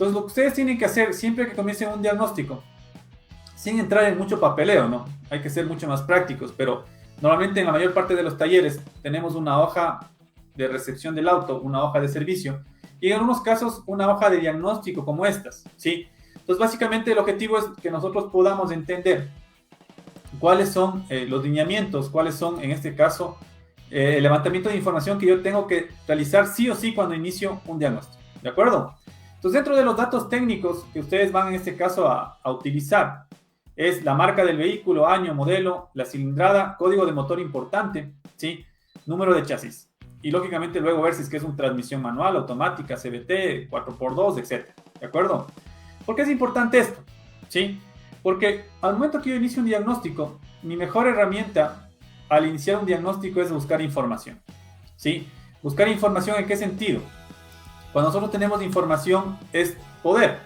Entonces, lo que ustedes tienen que hacer siempre que comiencen un diagnóstico, sin entrar en mucho papeleo, ¿no? Hay que ser mucho más prácticos, pero normalmente en la mayor parte de los talleres tenemos una hoja de recepción del auto, una hoja de servicio, y en algunos casos una hoja de diagnóstico como estas, ¿sí? Entonces, básicamente el objetivo es que nosotros podamos entender cuáles son los lineamientos, cuáles son, en este caso, el levantamiento de información que yo tengo que realizar sí o sí cuando inicio un diagnóstico, ¿de acuerdo? Entonces, dentro de los datos técnicos que ustedes van en este caso a utilizar, es la marca del vehículo, año, modelo, la cilindrada, código de motor importante, ¿sí? Número de chasis. Y lógicamente luego ver si es que es una transmisión manual, automática, CVT, 4x2, etc. ¿De acuerdo? ¿Por qué es importante esto? ¿Sí? Porque al momento que yo inicio un diagnóstico, mi mejor herramienta al iniciar un diagnóstico es buscar información. ¿Sí? Buscar información ¿en qué sentido? Cuando nosotros tenemos información es poder.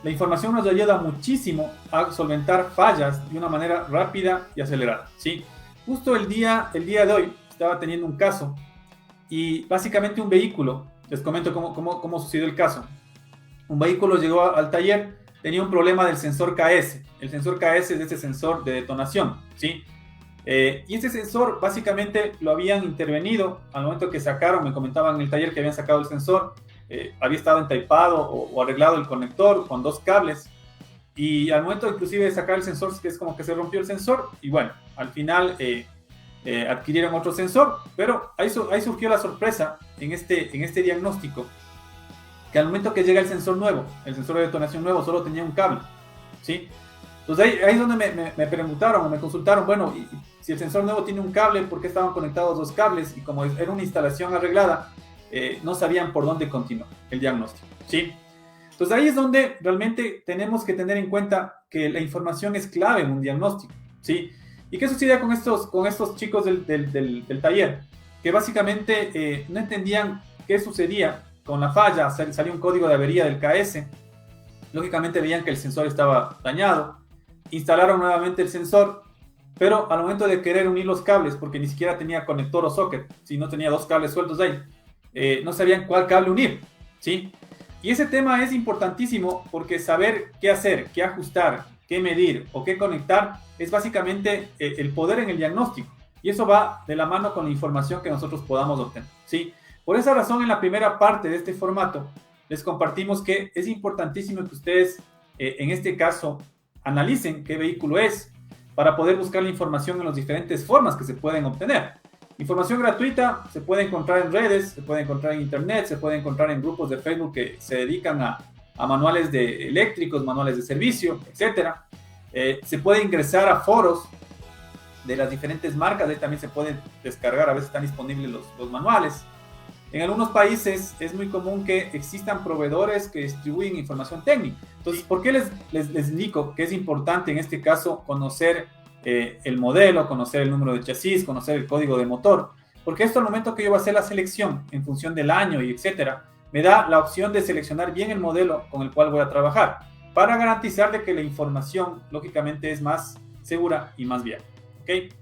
La información nos ayuda muchísimo a solventar fallas de una manera rápida y acelerada. ¿Sí? Justo el día de hoy estaba teniendo un caso y básicamente un vehículo, les comento cómo sucedió el caso. Un vehículo llegó al taller, tenía un problema del sensor KS. El sensor KS es ese sensor de detonación, ¿sí? Y ese sensor básicamente lo habían intervenido al momento que sacaron, me comentaban en el taller que habían sacado el sensor, había estado entaipado o arreglado el conector con 2 cables, y al momento inclusive de sacar el sensor, que es como que se rompió el sensor, y bueno, al final adquirieron otro sensor, pero ahí surgió la sorpresa en este diagnóstico, que al momento que llega el sensor nuevo, el sensor de detonación nuevo, solo tenía un cable, ¿sí? Entonces ahí es donde me preguntaron o me consultaron, bueno, si el sensor nuevo tiene un cable, ¿por qué estaban conectados 2 cables? Y como era una instalación arreglada, no sabían por dónde continuar el diagnóstico, ¿sí? Entonces ahí es donde realmente tenemos que tener en cuenta que la información es clave en un diagnóstico, ¿sí? ¿Y qué sucedía con estos chicos del taller? Que básicamente no entendían qué sucedía con la falla, salió un código de avería del KS, lógicamente veían que el sensor estaba dañado, instalaron nuevamente el sensor, pero al momento de querer unir los cables, porque ni siquiera tenía conector o socket, si no tenía 2 cables sueltos ahí, no sabían cuál cable unir, ¿sí? Y ese tema es importantísimo porque saber qué hacer, qué ajustar, qué medir o qué conectar es básicamente el poder en el diagnóstico. Y eso va de la mano con la información que nosotros podamos obtener, ¿sí? Por esa razón, en la primera parte de este formato, les compartimos que es importantísimo que ustedes, en este caso, analicen qué vehículo es para poder buscar la información en las diferentes formas que se pueden obtener. Información gratuita se puede encontrar en redes, se puede encontrar en internet, se puede encontrar en grupos de Facebook que se dedican a manuales de eléctricos, manuales de servicio, etc. Se puede ingresar a foros de las diferentes marcas, ahí también se pueden descargar, a veces están disponibles los manuales. En algunos países es muy común que existan proveedores que distribuyen información técnica. Entonces, ¿por qué les indico que es importante en este caso conocer el modelo, conocer el número de chasis, conocer el código de motor? Porque esto al momento que yo voy a hacer la selección en función del año y etcétera, me da la opción de seleccionar bien el modelo con el cual voy a trabajar para garantizar de que la información lógicamente es más segura y más viable. ¿Ok?